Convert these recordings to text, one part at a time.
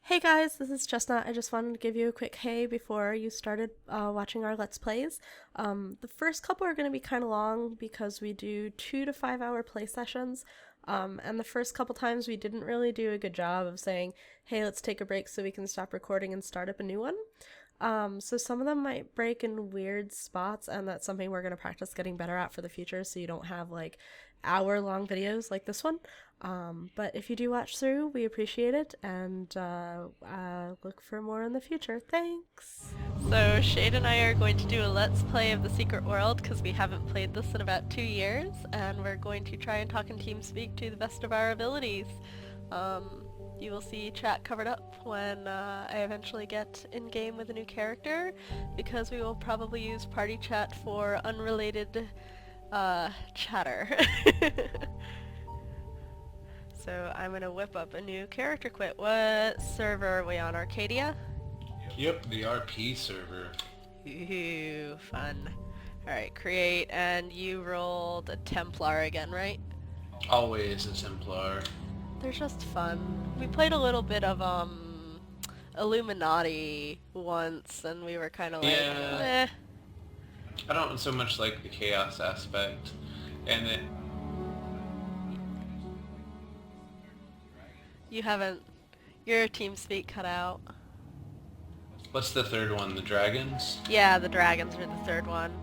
Hey guys, this is Chestnut. I just wanted to give you a quick hey before you started watching our Let's Plays. The first couple are going to be kind of long because we do 2 to 5 hour play sessions. And the first couple times we didn't really do a good job of saying, hey, let's take a break so we can stop recording and start up a new one. So some of them might break in weird spots, and that's something we're going to practice getting better at for the future so you don't have like hour-long videos like this one. But if you do watch through, we appreciate it, and look for more in the future. Thanks! So Shade and I are going to do a let's play of the Secret World because we haven't played this in about 2 years, and we're going to try and talk in TeamSpeak to the best of our abilities. You will see chat covered up when I eventually get in-game with a new character, because we will probably use party chat for unrelated chatter. So I'm gonna whip up a new character quit. What server are we on? Arcadia? Yep, the RP server. Ooh, fun. Alright, create, and you rolled a Templar again, right? Always a Templar. They're just fun. We played a little bit of, Illuminati once, and we were kind of like, Yeah, eh. I don't so much like the chaos aspect. And then, You haven't, your TeamSpeak cut out. what's the third one? The dragons? Yeah, the dragons are the third one.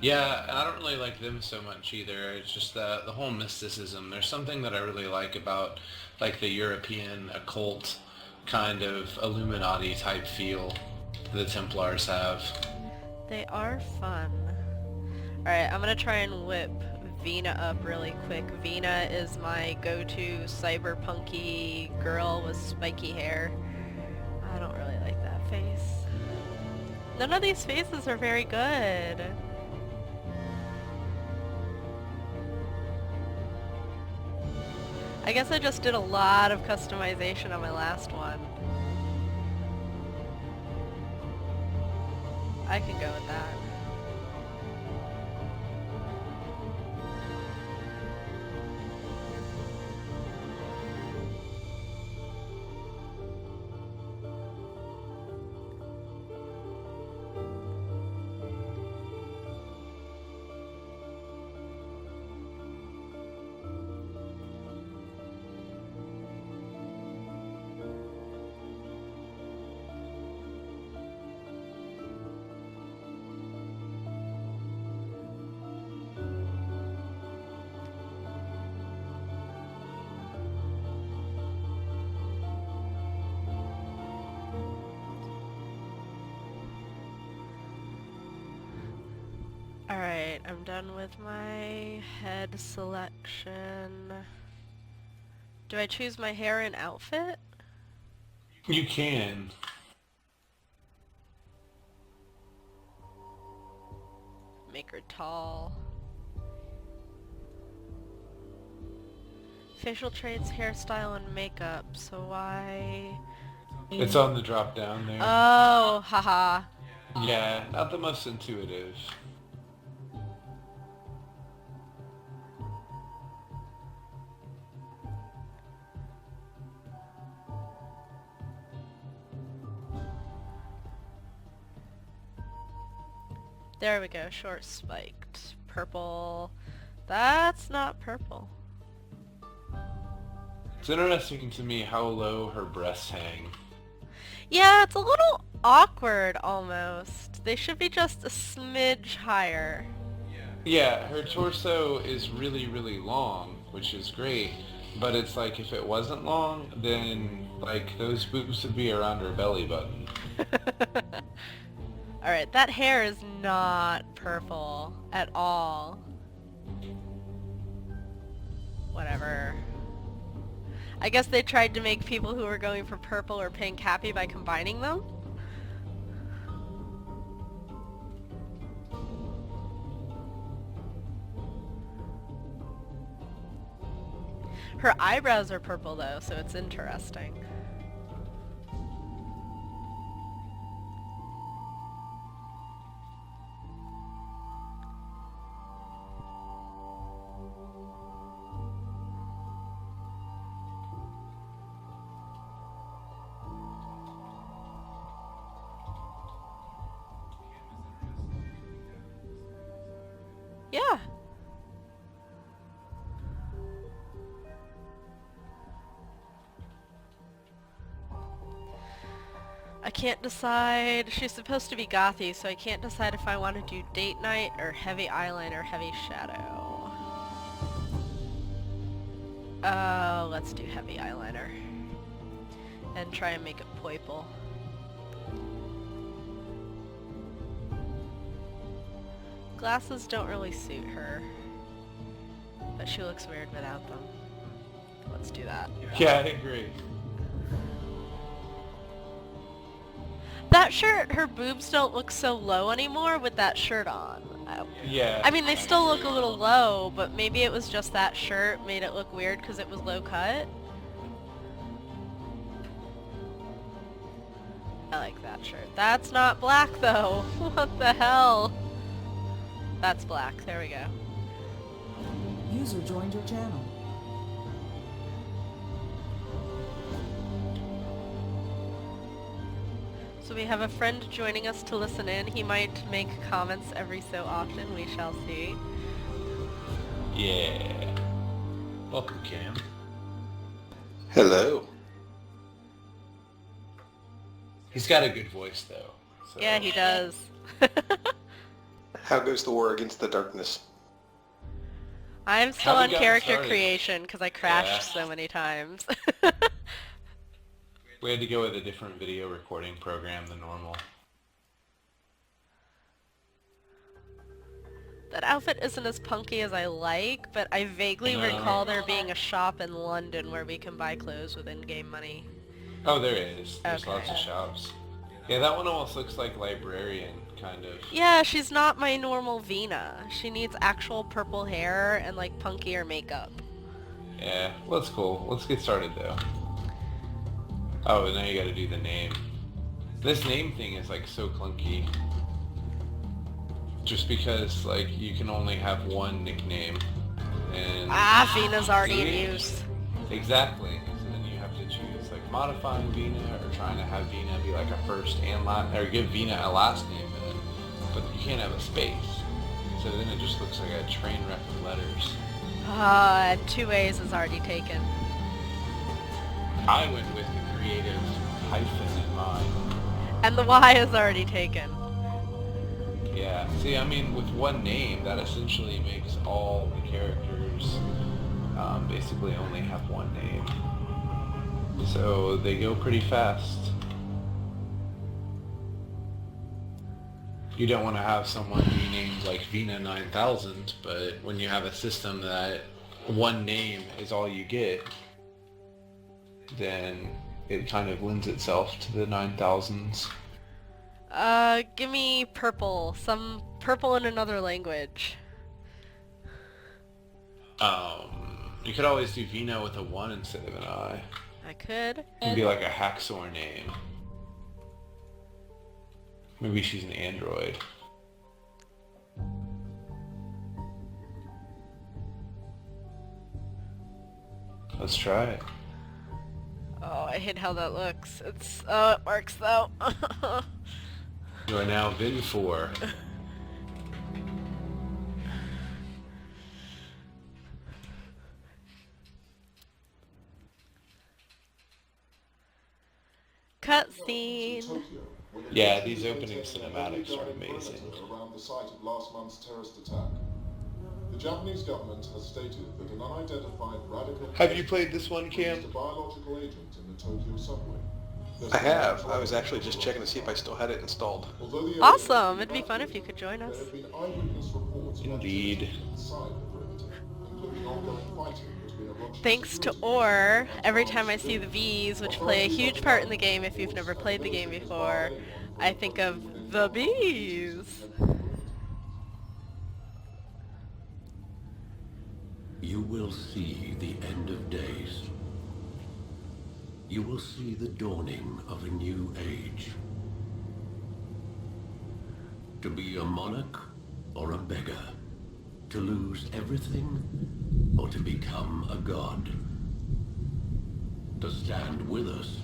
Yeah, I don't really like them so much either. It's just the whole mysticism. There's something that I really like about like the European occult kind of Illuminati type feel the Templars have. They are fun. Alright, I'm gonna try and whip Vina up really quick. Vina is my go-to cyberpunky girl with spiky hair. I don't really like that face. None of these faces are very good. I guess I just did a lot of customization on my last one. I can go with that. Alright, I'm done with my head selection. Do I choose my hair and outfit? You can. Make her tall. Facial traits, hairstyle, and makeup, so why... It's on the drop down there. Oh, haha. Yeah, not the most intuitive. There we go, short spiked. Purple. That's not purple. It's interesting to me how low her breasts hang. Yeah, it's a little awkward almost. They should be just a smidge higher. Yeah, her torso is really, really long, which is great. But it's like if it wasn't long, then like those boobs would be around her belly button. Alright, that hair is not purple at all. Whatever. I guess they tried to make people who were going for purple or pink happy by combining them? Her eyebrows are purple though, so it's interesting. Yeah. I can't decide. She's supposed to be gothy, so I can't decide if I want to do date night or heavy eyeliner, heavy shadow. Let's do heavy eyeliner. And try and make it purple. Glasses don't really suit her, but she looks weird without them. Let's do that. Yeah, I agree. That shirt, her boobs don't look so low anymore with that shirt on. Yeah. I mean, they still look a little low, but maybe it was just that shirt made it look weird because it was low cut. I like that shirt. That's not black though. What the hell? That's black. There we go. User joined your channel. So we have a friend joining us to listen in. He might make comments every so often. We shall see. Yeah. Welcome, Cam. Hello. He's got a good voice, though. So. Yeah, he does. How goes the war against the darkness? I'm still Haven't on gotten character started. creation because I crashed so many times. We had to go with a different video recording program than normal. That outfit isn't as punky as I like, but I vaguely No. recall there being a shop in London where we can buy clothes with in-game money. Oh, there is. There's Okay. lots of shops. Yeah, that one almost looks like librarian, kind of. Yeah, she's not my normal Vina. She needs actual purple hair and like punkier makeup. Yeah, well, that's cool. Let's get started, though. Oh, and now you gotta do the name. This name thing is like so clunky. Just because like you can only have one nickname. And Ah, Vina's already in See? use. Exactly. So then you have to choose like modifying Vina or trying to have Vina be like a first and last, or give Vina a last name then. But you can't have a space. So then it just looks like a train wreck of letters. Ah, and 2 A's is already taken. I went with the creative hyphen in mind. And the Y is already taken. Yeah. See, I mean, with one name, that essentially makes all the characters basically only have one name. So they go pretty fast. You don't want to have someone be named like Vina 9000, but when you have a system that one name is all you get, then it kind of lends itself to the 9000s. Give me purple. Some purple in another language. You could always do Vina with a 1 instead of an I. I could. It'd be like a Haxor name. Maybe she's an android. Let's try it. Oh, I hate how that looks. Oh, it works though. You are now Vin 4. Cutscene. Yeah, these opening cinematics are amazing. Around the site of last month's terrorist attack. The Japanese government has stated that an unidentified radical... Have you played this one, Cam? ...released a biological agent in the Tokyo subway. I have. I was actually just checking to see if I still had it installed. Although the Awesome. It'd be fun if you could join us. There have been eyewitness reports about Indeed. activity inside the perimeter, including ongoing fighting between a Russian Thanks to security Or, every time I see the V's, which play a huge part in the game if you've never played the game before, I think of the bees. You will see the end of days. You will see the dawning of a new age. To be a monarch or a beggar. To lose everything or to become a god. To stand with us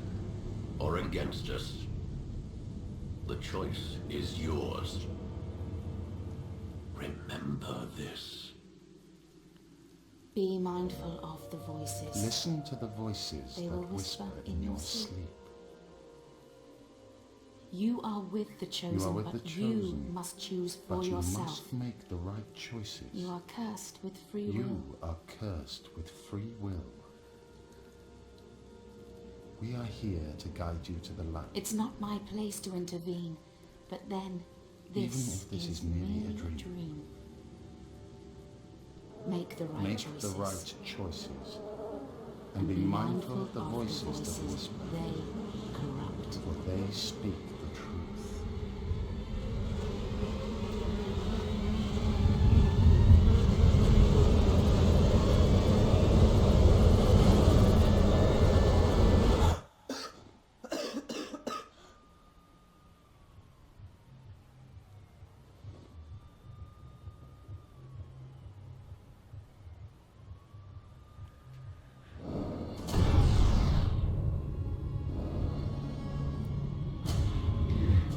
or against us. The choice is yours. Remember. her this. Be mindful of the voices. Listen to the voices They that will whisper whisper in your sleep. You are with the chosen, You are with but the you chosen, must choose for but you yourself. must make the right choices. You are cursed with free will. You are cursed with free will. We are here to guide you to the light. It's not my place to intervene, but then Even if this is merely a dream. Make the right Make choices. the right choices. And be mindful of the voices that whisper, They corrupt. for they speak the truth.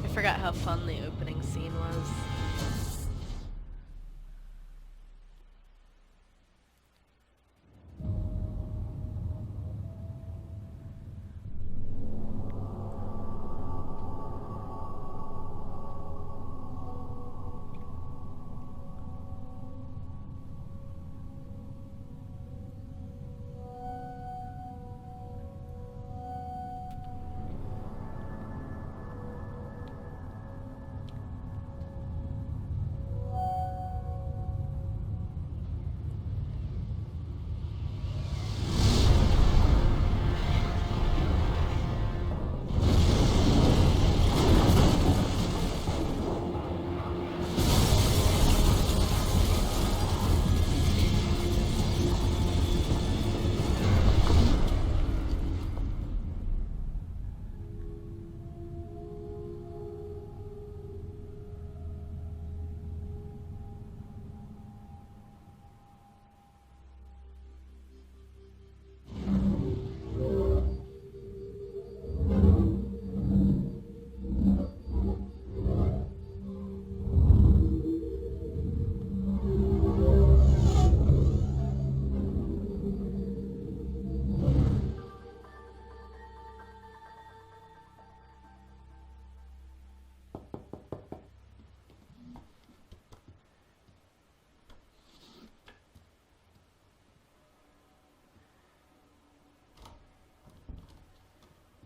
I forgot how fun the opening scene was.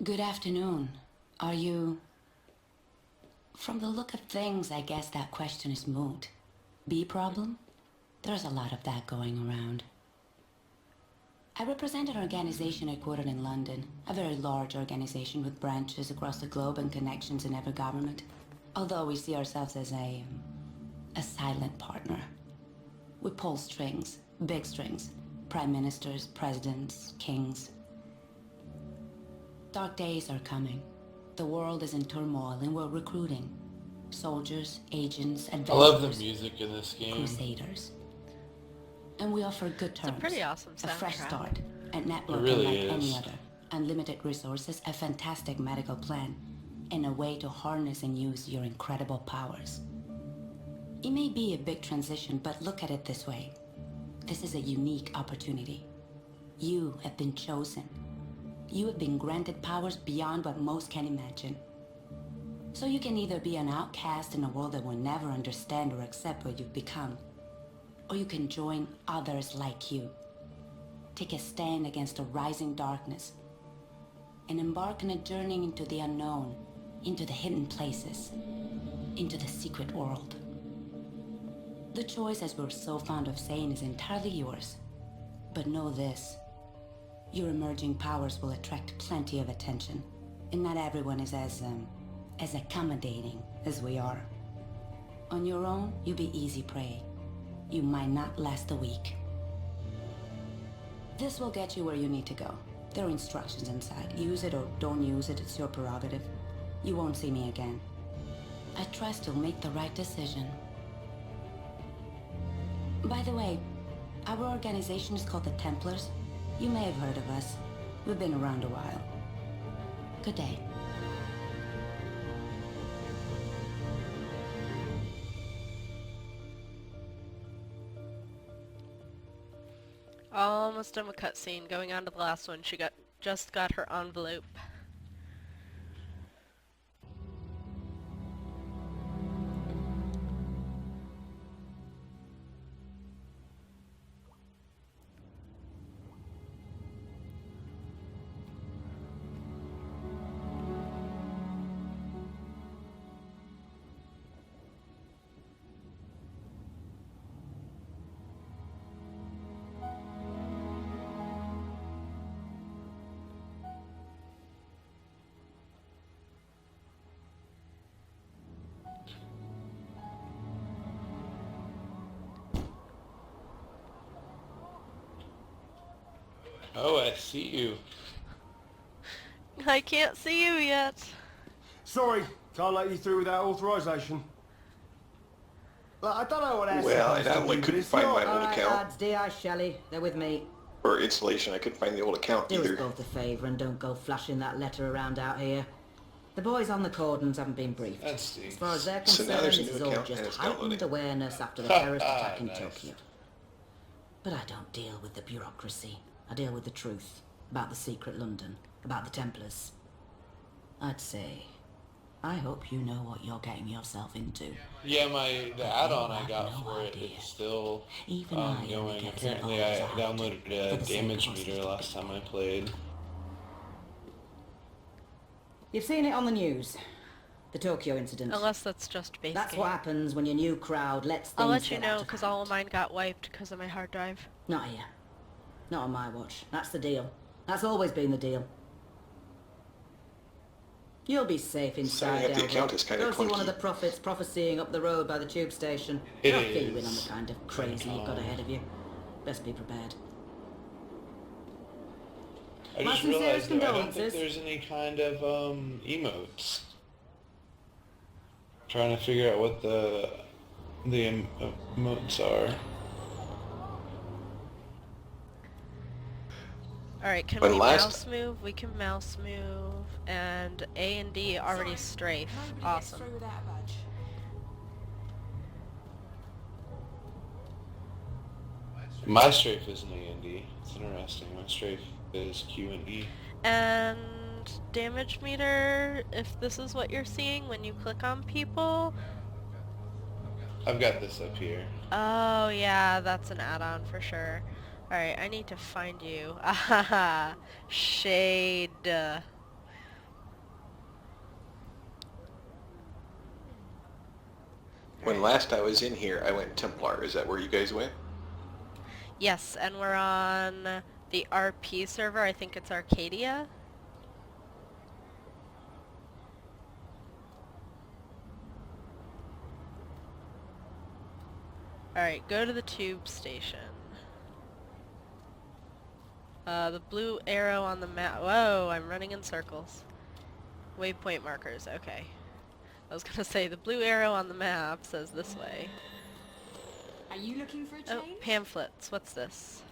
Good afternoon. Are you... From the look of things, I guess that question is moot. Bee problem? There's a lot of that going around. I represent an organization headquartered in London, a very large organization with branches across the globe and connections in every government. Although we see ourselves as a silent partner. We pull strings, big strings. Prime ministers, presidents, kings. Dark days are coming. The world is in turmoil and we're recruiting. Soldiers, agents, I adventurers. love the music in this game. Crusaders. And we offer good terms. It's a pretty awesome soundtrack. A fresh start, a network really unlike any is. other, unlimited resources, a fantastic medical plan, and a way to harness and use your incredible powers. It may be a big transition, but look at it this way. This is a unique opportunity. You have been chosen. You have been granted powers beyond what most can imagine. So you can either be an outcast in a world that will never understand or accept what you've become, or you can join others like you. Take a stand against a rising darkness, and embark on a journey into the unknown, into the hidden places, into the secret world. The choice, as we're so fond of saying, is entirely yours. But know this. Your emerging powers will attract plenty of attention, and not everyone is as accommodating as we are. On your own, you'll be easy prey. You might not last a week. This will get you where you need to go. There are instructions inside. Use it or don't use it, it's your prerogative. You won't see me again. I trust you'll make the right decision. By the way, our organization is called the Templars. You may have heard of us. We've been around a while. Good day. Almost done with cutscene. Going on to the last one. She just got her envelope. Oh, I see you. I can't see you yet. Sorry, can't let you through without authorization. Look, I don't know what that's Well, I supposed not to only do, but couldn't it's find not... my old account, lads, D.I. Shelley, they're with me. or installation, I couldn't find the old account Do us either. both a favour and don't go flashing that letter around out here. The boys on the cordons haven't been briefed. That stinks. As far as they're So now concerned, there's a this new is all account just and it's heightened downloading. awareness after the terrorist attack in Nice. Tokyo. But I don't deal with the bureaucracy. I deal with the truth. About the secret London. About the Templars. I'd say, I hope you know what you're getting yourself into. Yeah, the add-on I have got no for it idea. is still Even I only going. get Apparently, involved as I I have to, downloaded for a the sake damage of us meter little last people. time I played. You've seen it on the news. The Tokyo incident. Unless that's just base That's game. what happens when your new crowd lets things I'll let you get know, out of because hand. all of mine got wiped because of my hard drive. Not here. Not on my watch. That's the deal. That's always been the deal. You'll be safe inside. Signing up the account is kind of Go see one of clunky. the prophets prophesying up the road by the tube station. It They'll fill you in on is. the kind of crazy you've got ahead of you. Best be prepared. I My just sincerest realized though, I don't think condolences. there's any kind of emotes. Trying to figure out what the emotes are. Alright, can When we last- mouse move? We can mouse move. And A and D already strafe. Awesome. My strafe is an A and D. It's interesting. My strafe is Q and E. And damage meter, if this is what you're seeing when you click on people. I've got this up here. Oh yeah, that's an add-on for sure. Alright, I need to find you. Ahaha. Shade. When last I was in here, I went Templar. Is that where you guys went? Yes, and we're on the RP server. I think it's Arcadia. Alright, go to the tube station. The blue arrow on the map. Whoa, I'm running in circles. Waypoint markers, okay. I was gonna say, the blue arrow on the map says this way. Are you looking for a Oh, change? pamphlets. What's this?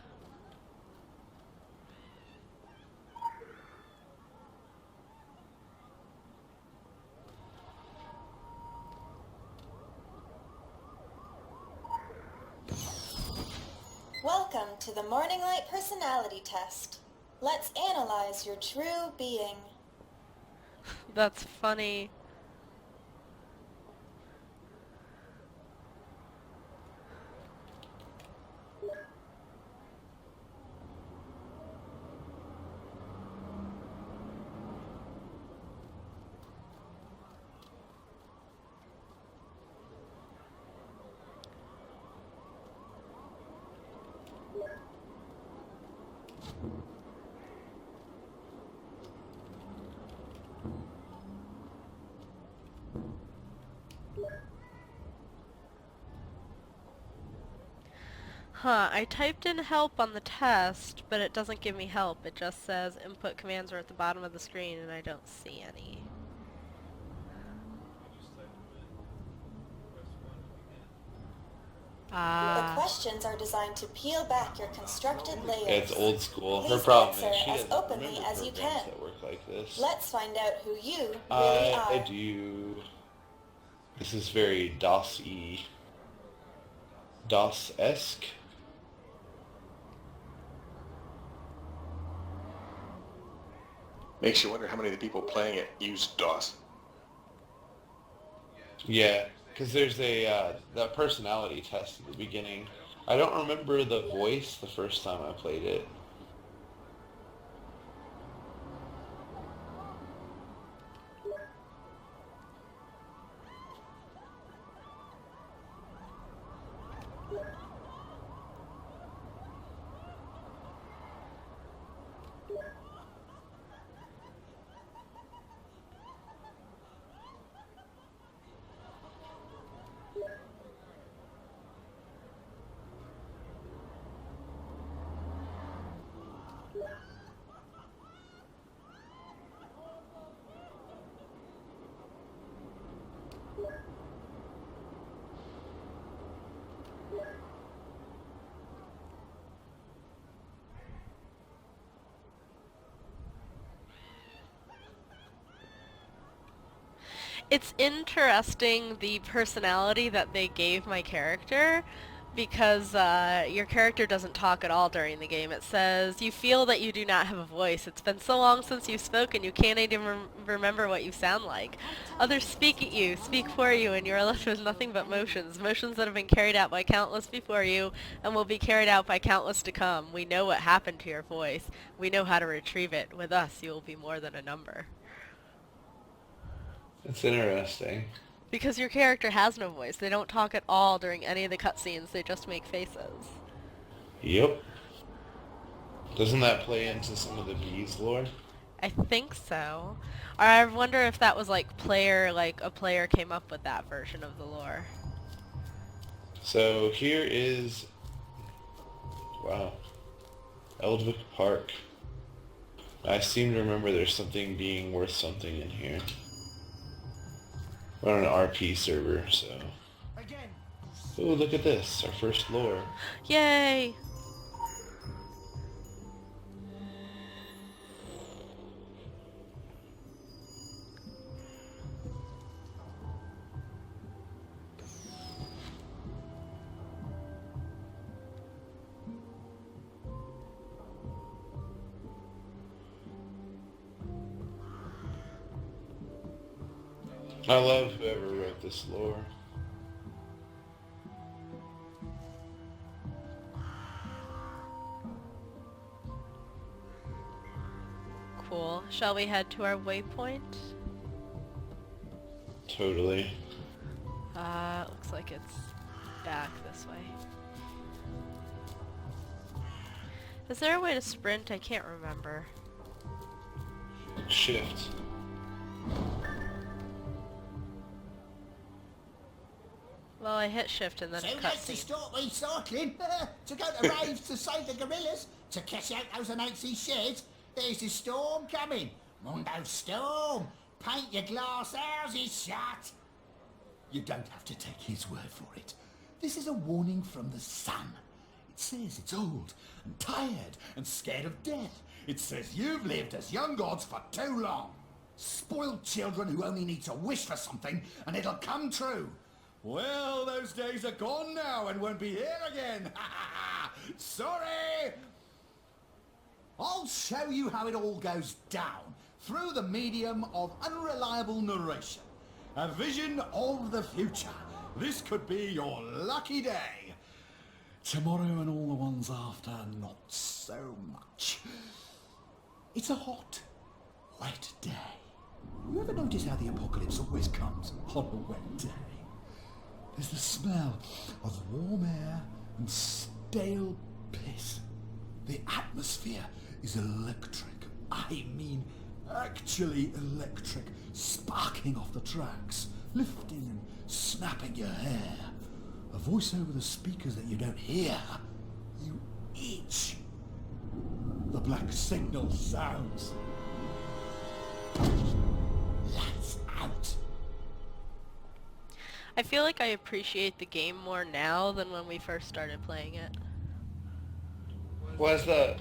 Welcome to the Morning Light Personality Test. Let's analyze your true being. That's funny. Huh, I typed in help on the test, but it doesn't give me help. It just says input commands are at the bottom of the screen and I don't see any. The questions are designed to peel back your constructed layers. It's old school. Her Please problem answer is she as doesn't openly remember as you programs can. that work like this. Let's find out who you really I are. do. This is very DOS-y. DOS-esque. Makes you wonder how many of the people playing it use DOS. Yeah, because there's the personality test at the beginning. I don't remember the voice the first time I played it. It's interesting the personality that they gave my character because your character doesn't talk at all during the game. It says, you feel that you do not have a voice. It's been so long since you've spoken you can't even remember what you sound like. Others speak at you, speak for you, and you are left with nothing but motions. Motions that have been carried out by countless before you and will be carried out by countless to come. We know what happened to your voice. We know how to retrieve it. With us, you will be more than a number. It's interesting. Because your character has no voice. They don't talk at all during any of the cutscenes. They just make faces. Yep. Doesn't that play into some of the bees lore? I think so. Or I wonder if that was like a player came up with that version of the lore. So here is, wow, Eldwick Park. I seem to remember there's something being worth something in here. We're on an RP server, so. Oh, look at this, our first lore. Yay! I love whoever wrote this lore. Cool. Shall we head to our waypoint? Totally. Looks like it's back this way. Is there a way to sprint? I can't remember. Shift. Well, I hit shift and then So it that's to cutscene. stop recycling, to go to raves to save the gorillas, to cash out those Nazi shares. There's the storm coming. Mondo storm. Paint your glass houses shut. You don't have to take his word for it. This is a warning from the sun. It says it's old and tired and scared of death. It says you've lived as young gods for too long. Spoiled children who only need to wish for something and it'll come true. Well, those days are gone now and won't be here again. Sorry! I'll show you how it all goes down through the medium of unreliable narration. A vision of the future. This could be your lucky day. Tomorrow and all the ones after, not so much. It's a hot, wet day. You ever notice how the apocalypse always comes on a wet day? There's the smell of warm air and stale piss. The atmosphere is electric. I mean, actually electric. Sparking off the tracks, lifting and snapping your hair. A voice over the speakers that you don't hear. You itch. The black signal sounds. Lights out. I feel like I appreciate the game more now than when we first started playing it. Why's that?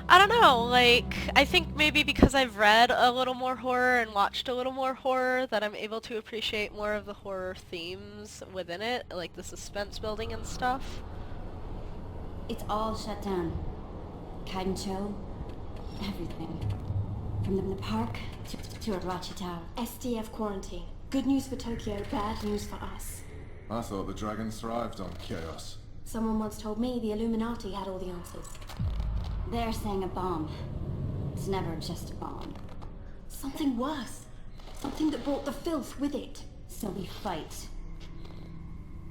I don't know, like, I think maybe because I've read a little more horror and watched a little more horror that I'm able to appreciate more of the horror themes within it, like the suspense building and stuff. It's all shut down. Kite and show, everything. from the park to Arachi Tower. SDF quarantine. Good news for Tokyo, bad news for us. I thought the dragons thrived on chaos. Someone once told me the Illuminati had all the answers. They're saying a bomb. It's never just a bomb. Something worse. Something that brought the filth with it. So we fight.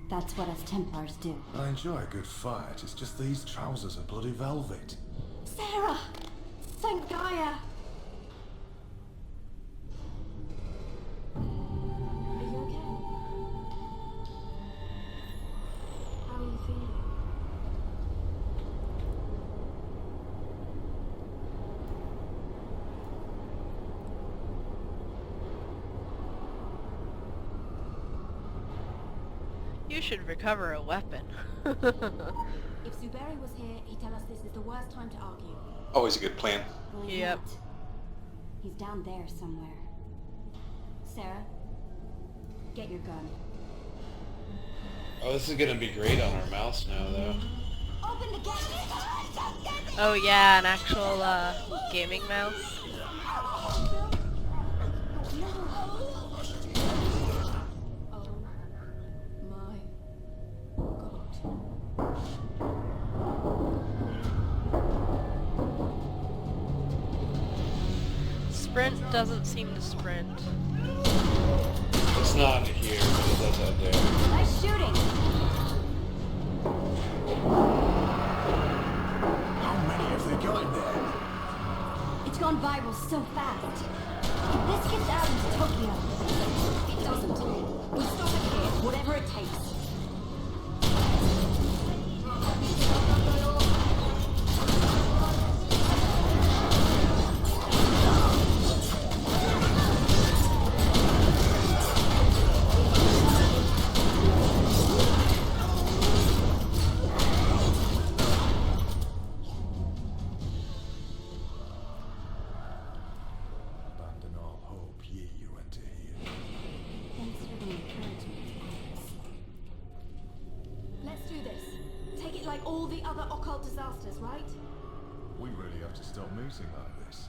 That's what us Templars do. I enjoy a good fight, it's just these trousers are bloody velvet. Sarah! Thank Gaia! Are you okay? How are you feeling? You should recover a weapon. If Zuberi was here, he'd tell us this is the worst time to argue. Always a good plan. Well, he's Yep. not. He's down there somewhere. Sarah, get your gun. Oh, this is gonna be great on our mouse now, though. Open the gate! Oh yeah, an actual gaming mouse. Sprint doesn't seem to sprint. It's not here, but it does out there. Nice shooting! How many have they got in there? It's gone viral so fast. If this gets out into Tokyo, it doesn't. We stop it here, whatever it takes. Abandon all hope, ye you enter here. Thanks for the encouragement, Alex. Let's do this. Take it like all the other occult disasters, right? We really have to stop meeting like this.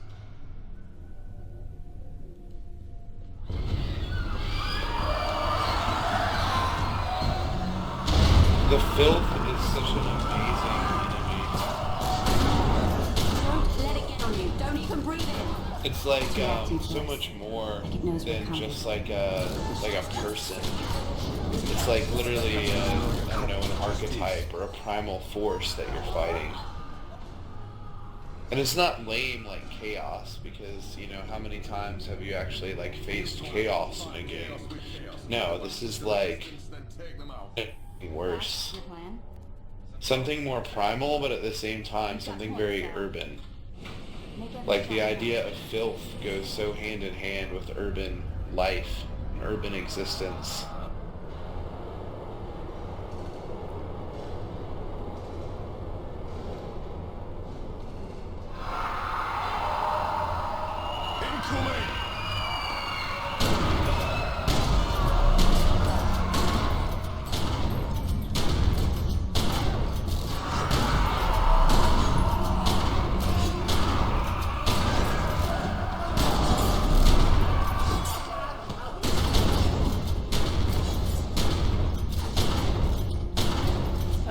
The filth is such an amazing enemy. Don't let it get on you. Don't even breathe in. It's like so much more than just like a person. It's like literally I don't know, an archetype or a primal force that you're fighting. And it's not lame like chaos, because you know, how many times have you actually like faced chaos in a game? No, this is like worse. Your plan? Something more primal, but at the same time something very urban. Like the idea of filth goes so hand in hand with urban life, and urban existence.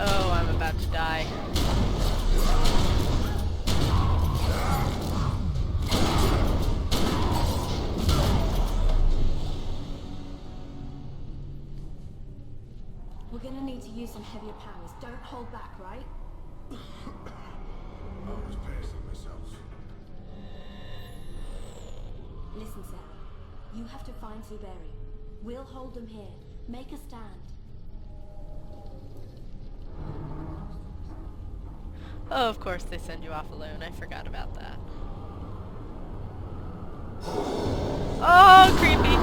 Oh, I'm about to die. We're gonna need to use some heavier powers. Don't hold back, right? I was pacing myself. Listen, Sarah. You have to find Zuberi. We'll hold them here. Make a stand. Oh, of course they send you off alone. I forgot about that. Oh, creepy!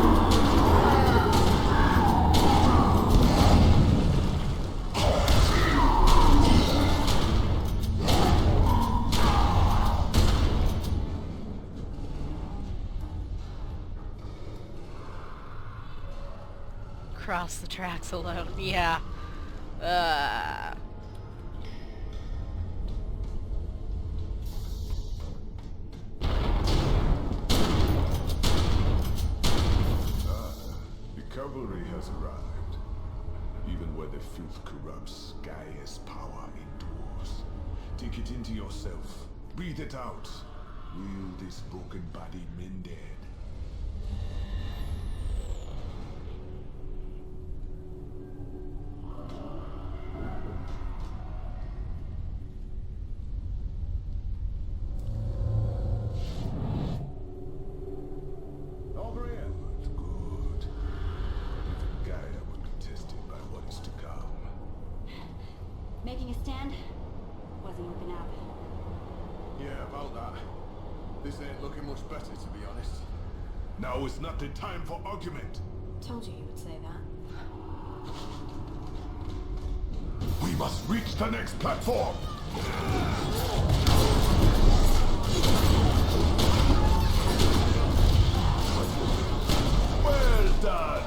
Cross the tracks alone. Yeah. Gaia's power endures. Take it into yourself. Breathe it out. Will this broken body mended? Over here. Good. Even Gaia will be tested by what is to come. Making a stand wasn't working out. Yeah, about that. This ain't looking much better, to be honest. Now is not the time for argument. Told you he would say that. We must reach the next platform. Well done.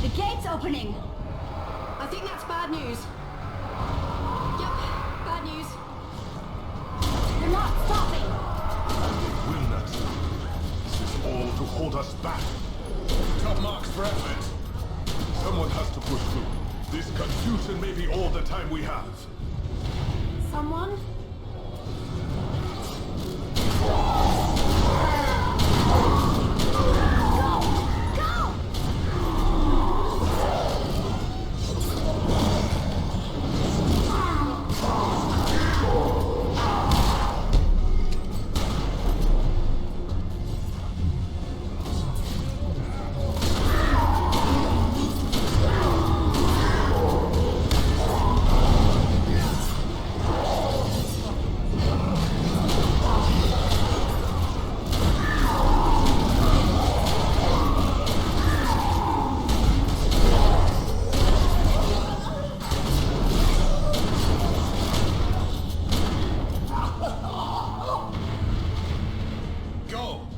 The gate's opening! I think that's bad news. Yep, bad news. We're not stopping! We will not stop. This is all to hold us back. Top marks for effort. Someone has to push through. This confusion may be all the time we have. Someone?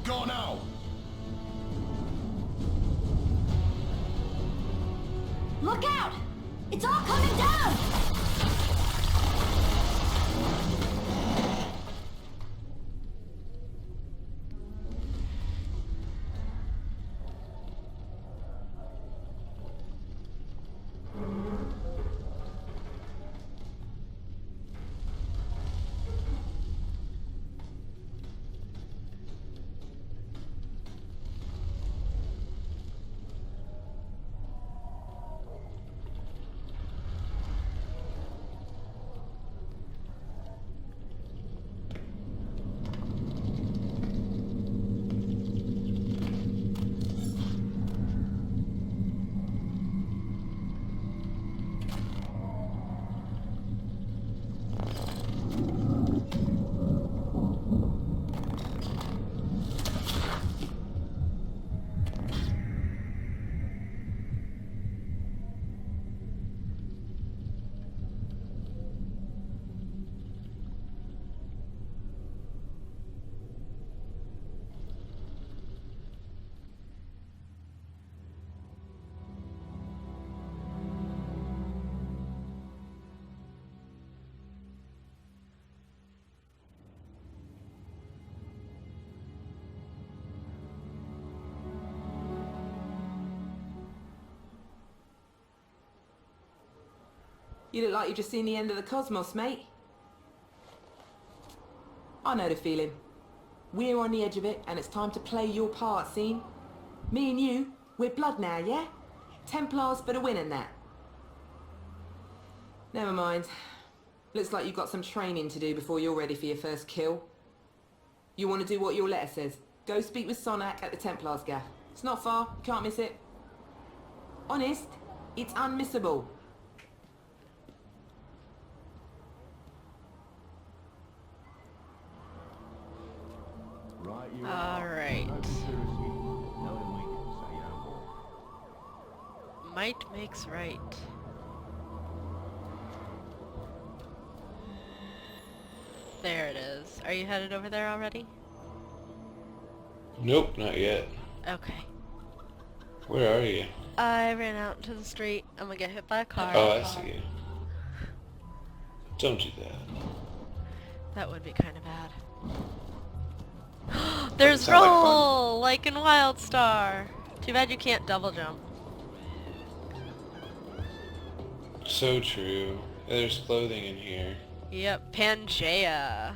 Go now! Look out! It's all coming down! You look like you've just seen the end of the cosmos, mate. I know the feeling. We're on the edge of it, and it's time to play your part, scene. Me and you, we're blood now, yeah? Templars for the win and that. Never mind. Looks like you've got some training to do before you're ready for your first kill. You want to do what your letter says. Go speak with Sonak at the Templars gaff. It's not far, you can't miss it. Honest, it's unmissable. Alright. Might makes right. There it is. Are you headed over there already? Nope, not yet. Okay. Where are you? I ran out into the street. I'm gonna get hit by a car. Oh, I see you. Don't do that. That would be kind of bad. There's Sound like roll, like in Wildstar. Too bad you can't double jump. So true. There's clothing in here. Yep, Pangea.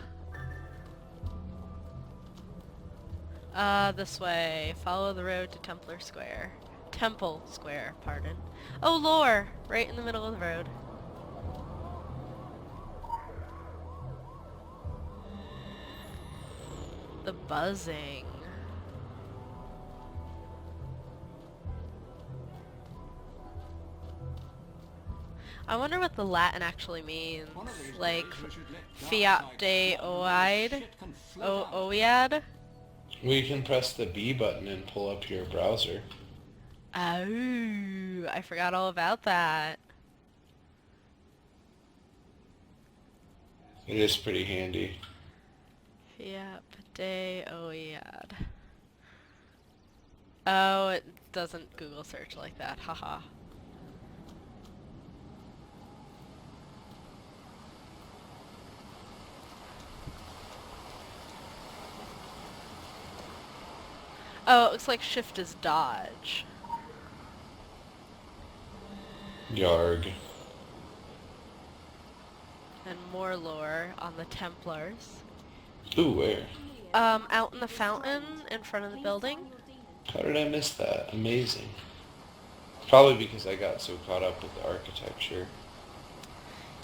This way. Follow the road to Templar Square. Temple Square, pardon. Oh, lore! Right in the middle of the road. The buzzing. I wonder what the Latin actually means. Like, fiat de oid? Oiad? We can press the B button and pull up your browser. Oh, I forgot all about that. It is pretty handy. Fiat de oiad. Oh, it doesn't Google search like that, haha. Oh, it looks like shift is dodge. Yarg. And more lore on the Templars. Ooh, where? Out in the fountain in front of the building. How did I miss that? Amazing. Probably because I got so caught up with the architecture.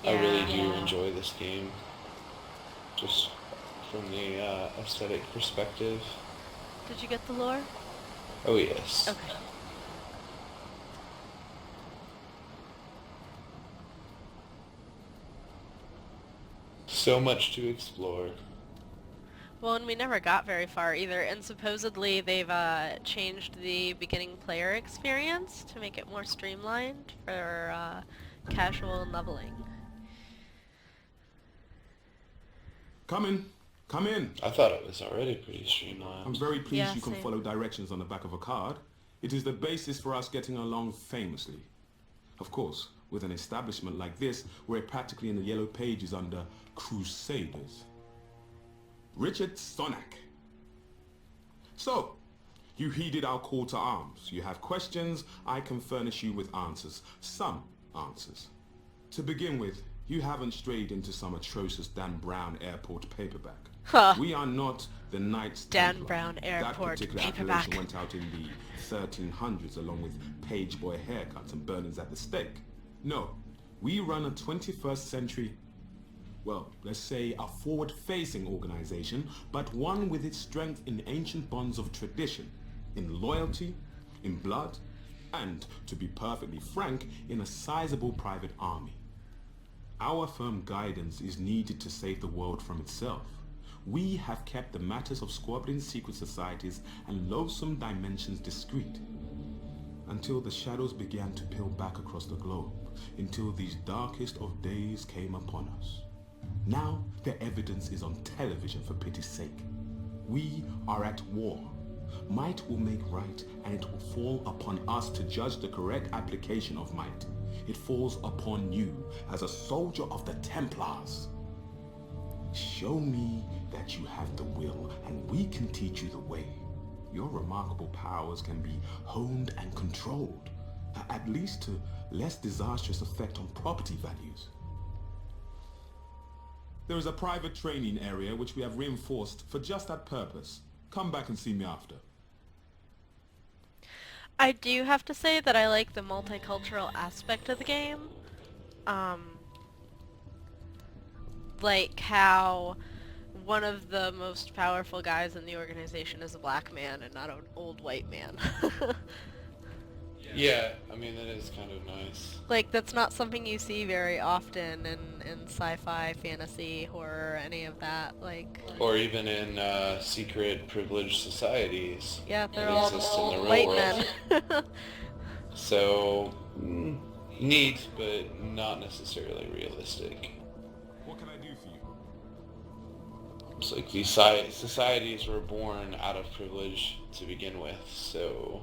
I really do enjoy this game. Just from the aesthetic perspective. Did you get the lore? Oh yes. Okay. So much to explore. Well, and we never got very far either, and supposedly they've changed the beginning player experience to make it more streamlined for casual leveling. Come in. Come in. I thought it was already pretty streamlined. I'm very pleased Yeah, you can same. follow directions on the back of a card. It is the basis for us getting along famously. Of course, with an establishment like this, we're practically in the yellow pages under Crusaders. Richard Sonak. So, you heeded our call to arms. You have questions, I can furnish you with answers. Some answers. To begin with, you haven't strayed into some atrocious Dan Brown airport paperback. Huh. We are not the Knights Dan Templar. Brown That airport particular paperback. appellation went out in the 1300s along with page boy haircuts and burnings at the stake. No, we run a 21st century, well, let's say a forward-facing organization, but one with its strength in ancient bonds of tradition, in loyalty, in blood, and, to be perfectly frank, in a sizable private army. Our firm guidance is needed to save the world from itself. We have kept the matters of squabbling secret societies and loathsome dimensions discreet, until the shadows began to peel back across the globe, until these darkest of days came upon us. Now the evidence is on television, for pity's sake. We are at war. Might will make right, and it will fall upon us to judge the correct application of might. It falls upon you as a soldier of the Templars. Show me that you have the will, and we can teach you the way. Your remarkable powers can be honed and controlled, at least to less disastrous effect on property values. There is a private training area which we have reinforced for just that purpose. Come back and see me after. I do have to say that I like the multicultural aspect of the game. Like how one of the most powerful guys in the organization is a black man and not an old white man. Yeah, I mean, that is kind of nice. Like, that's not something you see very often in sci-fi, fantasy, horror, any of that, like... Or even in secret privileged societies. Yeah, they're that all exist in the real white world. men. So, Neat, but not necessarily realistic. What can I do for you? It's like these societies were born out of privilege to begin with, so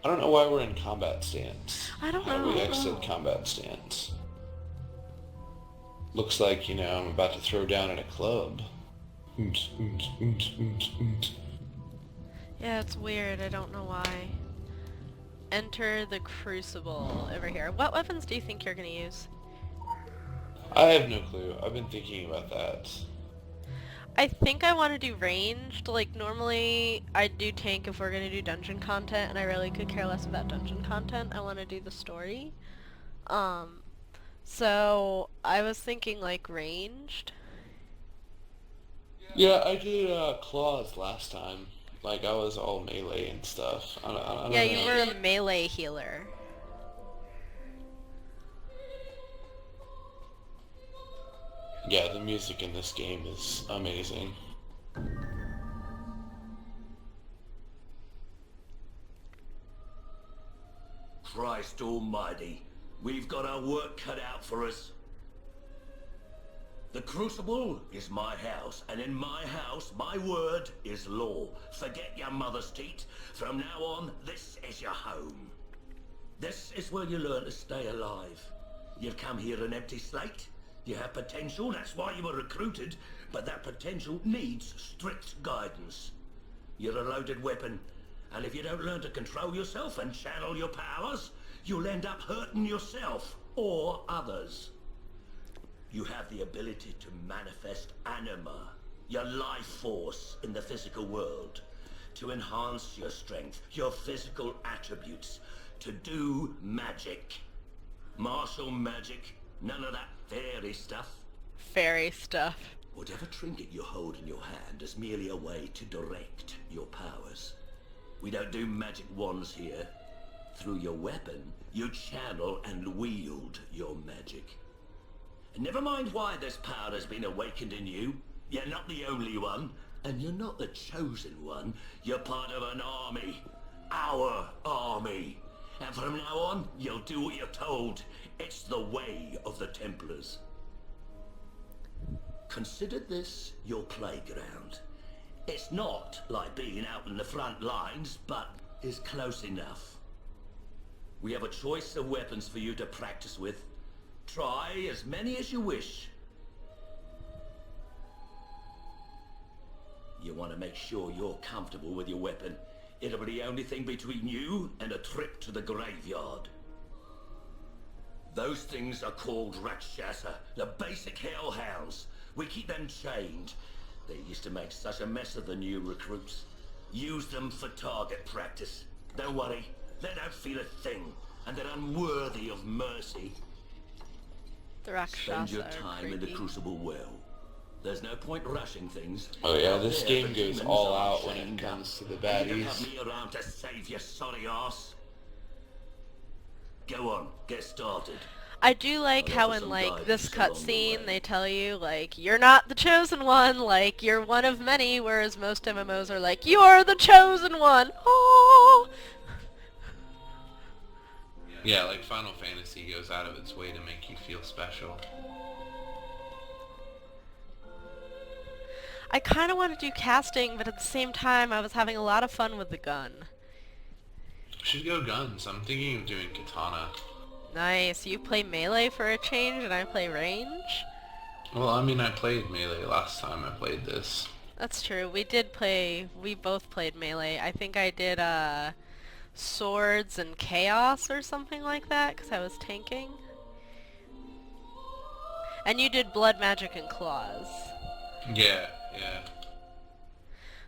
I don't know why we're in combat stance. I don't How do know. we exit combat stance? Looks like, I'm about to throw down at a club. Yeah, it's weird. I don't know why. Enter the Crucible over here. What weapons do you think you're gonna use? I have no clue. I've been thinking about that. I think I want to do ranged. Like, normally I'd do tank if we're gonna do dungeon content, and I really could care less about dungeon content. I want to do the story. So I was thinking, like, ranged. Yeah, I did claws last time. Like, I was all melee and stuff. I don't Yeah, know. you were a melee healer. Yeah, the music in this game is amazing. Christ almighty, we've got our work cut out for us. The Crucible is my house, and in my house, my word is law. Forget your mother's teat. From now on, this is your home. This is where you learn to stay alive. You've come here an empty slate. You have potential, that's why you were recruited, but that potential needs strict guidance. You're a loaded weapon, and if you don't learn to control yourself and channel your powers, you'll end up hurting yourself or others. You have the ability to manifest anima, your life force in the physical world, to enhance your strength, your physical attributes, to do magic. Martial magic, none of that fairy stuff. Fairy stuff. Whatever trinket you hold in your hand is merely a way to direct your powers. We don't do magic wands here. Through your weapon, you channel and wield your magic. And never mind why this power has been awakened in you. You're not the only one, and you're not the chosen one. You're part of an army. Our army. And from now on, you'll do what you're told. It's the way of the Templars. Consider this your playground. It's not like being out in the front lines, but is close enough. We have a choice of weapons for you to practice with. Try as many as you wish. You want to make sure you're comfortable with your weapon. It'll be the only thing between you and a trip to the graveyard. Those things are called Rakshasa, the basic hellhounds. We keep them chained. They used to make such a mess of the new recruits. Use them for target practice. Don't worry, they don't feel a thing, and they're unworthy of mercy. The Rakshasa Spend your are time in the creepy. Crucible well. There's no point rushing things. Oh yeah, Out this there, game the goes demons all are out when it chained comes to the up. You don't have baddies. me around to save your sorry ass. Go on, get started. I do like I'll how offer in, some like, this guidance along the cutscene way. they tell you, like, you're not the chosen one, like, you're one of many, whereas most MMOs are like, you're the chosen one! Oh! Yeah, like Final Fantasy goes out of its way to make you feel special. I kind of want to do casting, but at the same time, I was having a lot of fun with the gun. We should go guns. I'm thinking of doing katana. Nice. You play melee for a change, and I play range? Well, I mean, I played melee last time I played this. That's true. We both played melee. I think I did, swords and chaos or something like that, because I was tanking. And you did blood magic and claws. Yeah, yeah.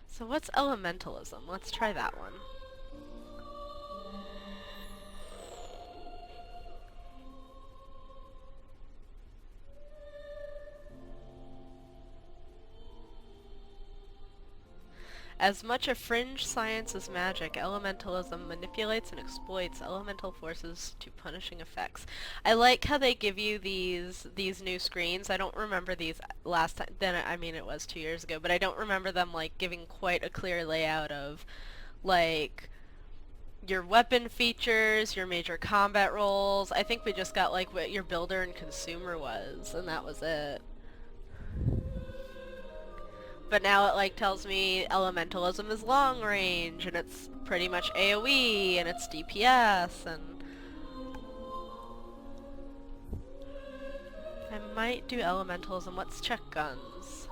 So what's elementalism? Let's try that one. As much a fringe science as magic, elementalism manipulates and exploits elemental forces to punishing effects. I like how they give you these new screens. I don't remember these last time. I mean, it was 2 years ago, but I don't remember them like giving quite a clear layout of like your weapon features, your major combat roles. I think we just got like what your builder and consumer was, and that was it. But now it like tells me elementalism is long range, and it's pretty much AoE, and it's DPS, and I might do elementalism. Let's check guns.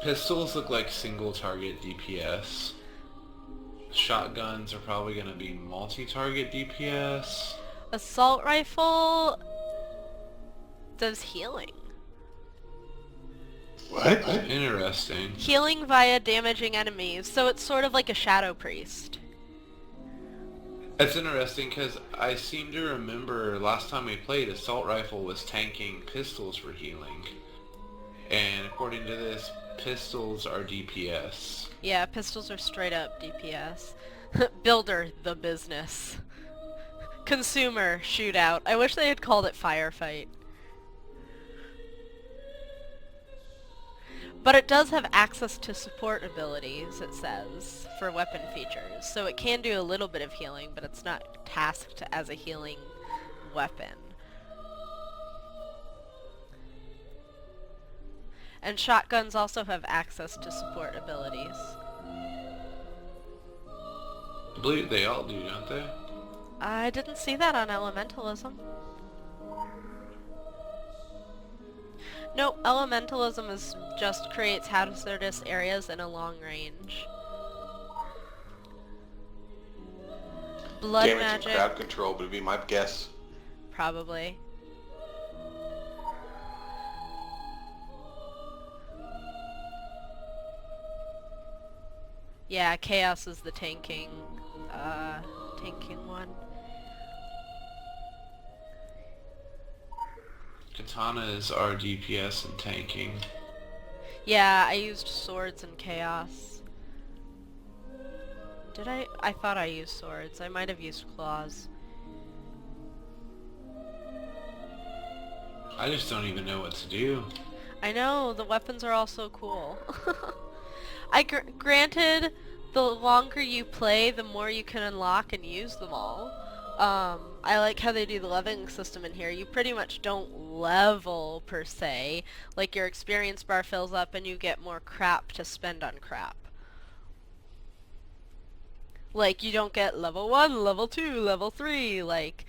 Pistols look like single target DPS. Shotguns are probably going to be multi-target DPS. Assault rifle does healing. What? Interesting. Healing via damaging enemies, so it's sort of like a Shadow Priest. That's interesting because I seem to remember last time we played, assault rifle was tanking, pistols were healing. And according to this, pistols are DPS. Yeah, pistols are straight up DPS. Builder, the business. Consumer, shootout. I wish they had called it firefight. But it does have access to support abilities, it says, for weapon features. So it can do a little bit of healing, but it's not tasked as a healing weapon. And shotguns also have access to support abilities. I believe they all do, don't they? I didn't see that on elementalism. No, elementalism is just creates hazardous areas in a long range. Blood Damage magic. and crowd control would be my guess. Probably. Yeah, chaos is the tanking one. Katanas are DPS and tanking. Yeah, I used swords and chaos. Did I? I thought I used swords. I might have used claws. I just don't even know what to do. I know, the weapons are all so cool. Granted, the longer you play, the more you can unlock and use them all. I like how they do the leveling system in here. You pretty much don't level, per se. Like, your experience bar fills up and you get more crap to spend on crap. Like, you don't get level 1, level 2, level 3, like,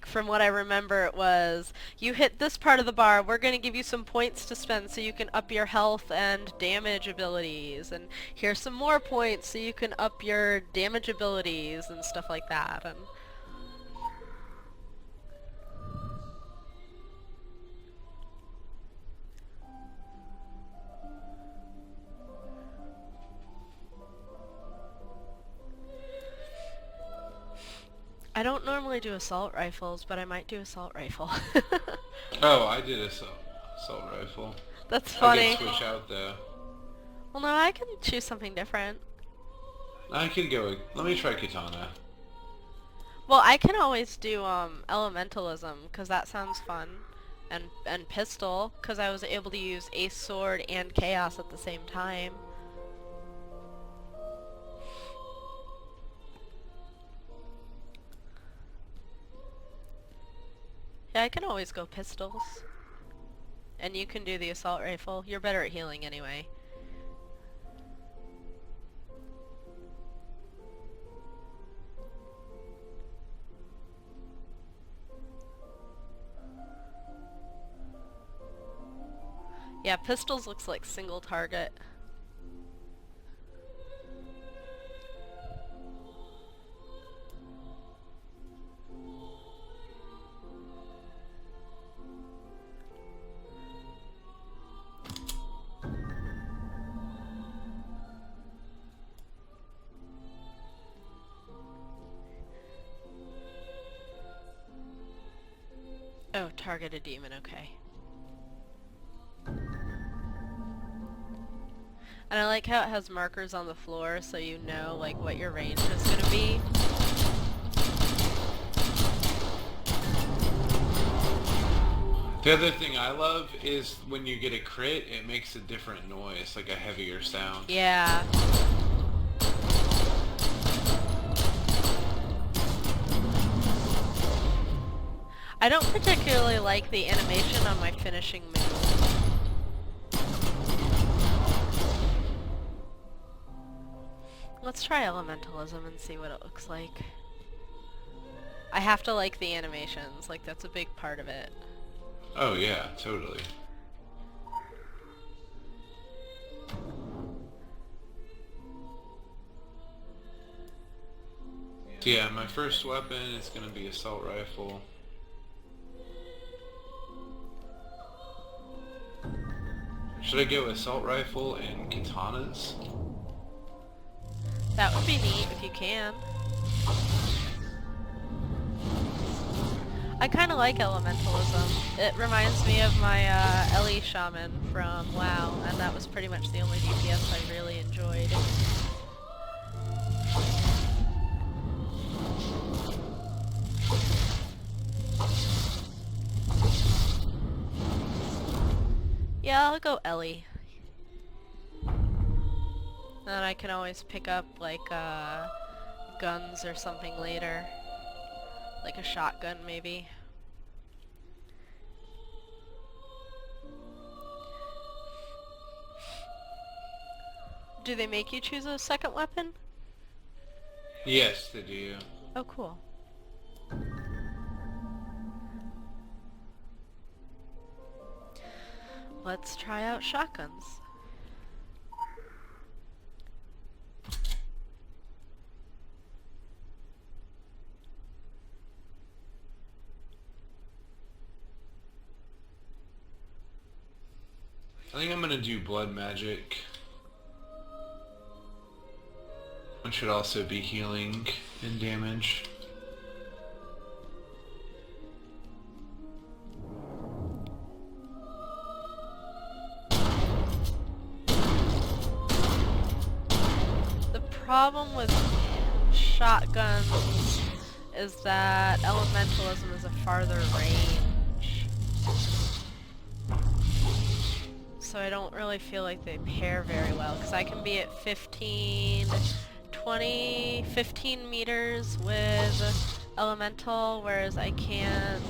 from what I remember it was, you hit this part of the bar, we're going to give you some points to spend so you can up your health and damage abilities, and here's some more points so you can up your damage abilities and stuff like that. And I don't normally do assault rifles, but I might do assault rifle. Oh, I did assault rifle. That's funny. I could switch out though. Well, no, I can choose something different. I could go with, let me try katana. Well, I can always do elementalism, because that sounds fun. And pistol, because I was able to use ace sword and chaos at the same time. Yeah, I can always go pistols. And you can do the assault rifle. You're better at healing anyway. Yeah, pistols looks like single target. Oh, target a demon, okay. And I like how it has markers on the floor so you know like what your range is gonna be. The other thing I love is when you get a crit, it makes a different noise, like a heavier sound. Yeah. I don't particularly like the animation on my finishing move. Let's try elementalism and see what it looks like. I have to like the animations, like that's a big part of it. Oh yeah, totally. So yeah, my first weapon is going to be assault rifle. Should I go assault rifle and katanas? That would be neat if you can. I kind of like elementalism. It reminds me of my Ellie shaman from WoW, and that was pretty much the only DPS I really enjoyed. Yeah, I'll go Ellie. Then I can always pick up, like, guns or something later. Like a shotgun, maybe. Do they make you choose a second weapon? Yes, they do. Oh, cool. Let's try out shotguns. I think I'm gonna do blood magic. One should also be healing and damage. The problem with shotguns is that elementalism is a farther range. So I don't really feel like they pair very well, because I can be at 15 meters with elemental, whereas I can't...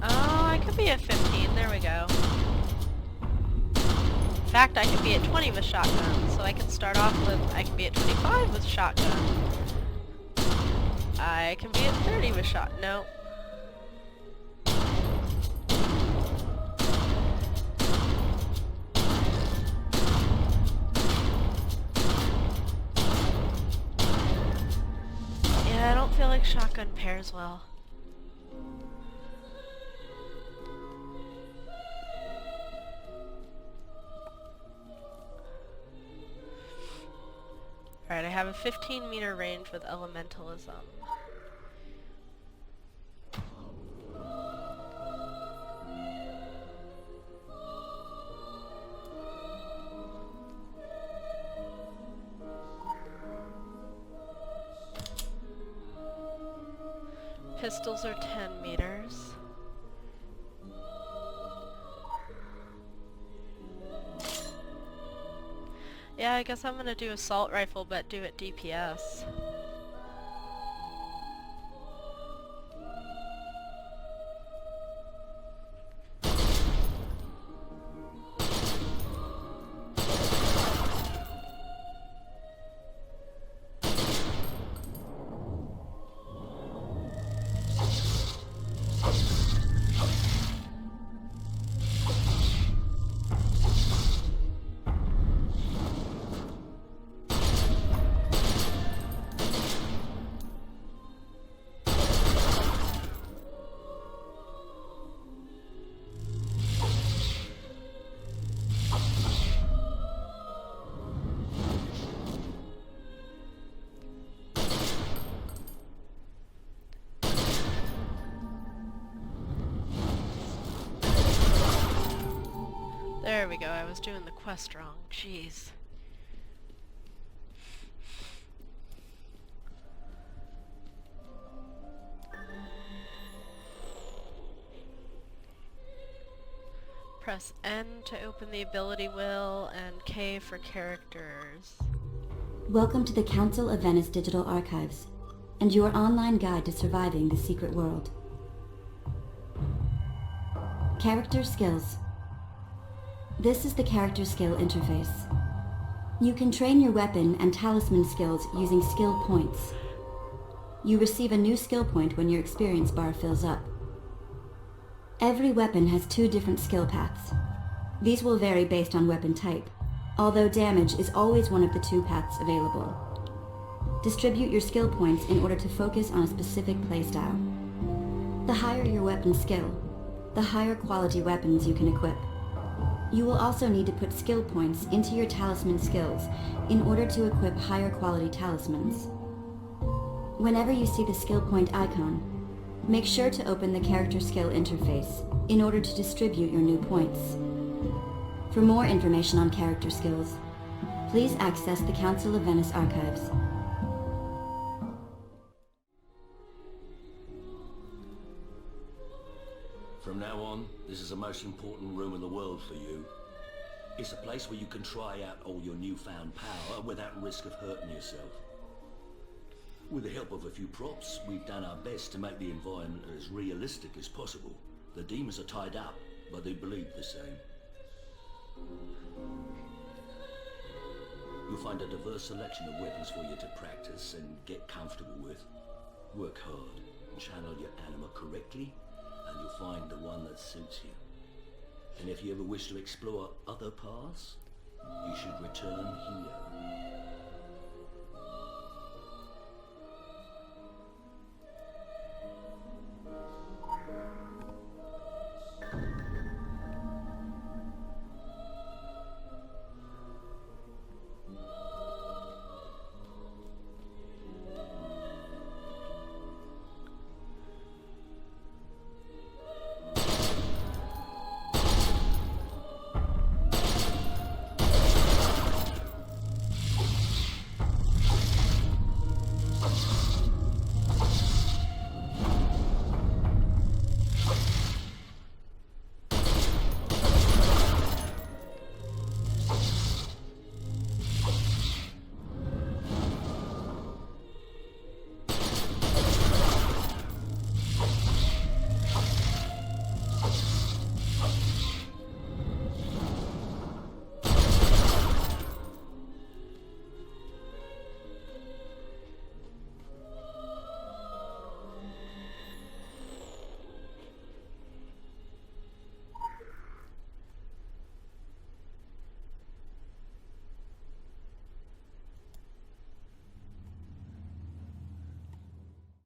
Oh, I could be at 15, there we go. In fact, I could be at 20 with shotgun, so I can start off with... I can be at 25 with shotgun. I can be at 30 with shotgun. Nope. Yeah, I don't feel like shotgun pairs well. Alright, I have a 15-meter range with elementalism. Pistols are 10 meters. Yeah, I guess I'm gonna do assault rifle, but do it DPS. There we go, I was doing the quest wrong, jeez. Press N to open the ability wheel and K for characters. Welcome to the Council of Venice Digital Archives, and your online guide to surviving the secret world. Character skills. This is the character skill interface. You can train your weapon and talisman skills using skill points. You receive a new skill point when your experience bar fills up. Every weapon has 2 different skill paths. These will vary based on weapon type, although damage is always one of the 2 paths available. Distribute your skill points in order to focus on a specific playstyle. The higher your weapon skill, the higher quality weapons you can equip. You will also need to put skill points into your talisman skills in order to equip higher quality talismans. Whenever you see the skill point icon, make sure to open the character skill interface in order to distribute your new points. For more information on character skills, please access the Council of Venice archives. From now on, this is the most important room in the world for you. It's a place where you can try out all your newfound power without risk of hurting yourself. With the help of a few props, we've done our best to make the environment as realistic as possible. The demons are tied up, but they bleed the same. You'll find a diverse selection of weapons for you to practice and get comfortable with. Work hard and channel your anima correctly, and you'll find the one that suits you. And if you ever wish to explore other paths, you should return here.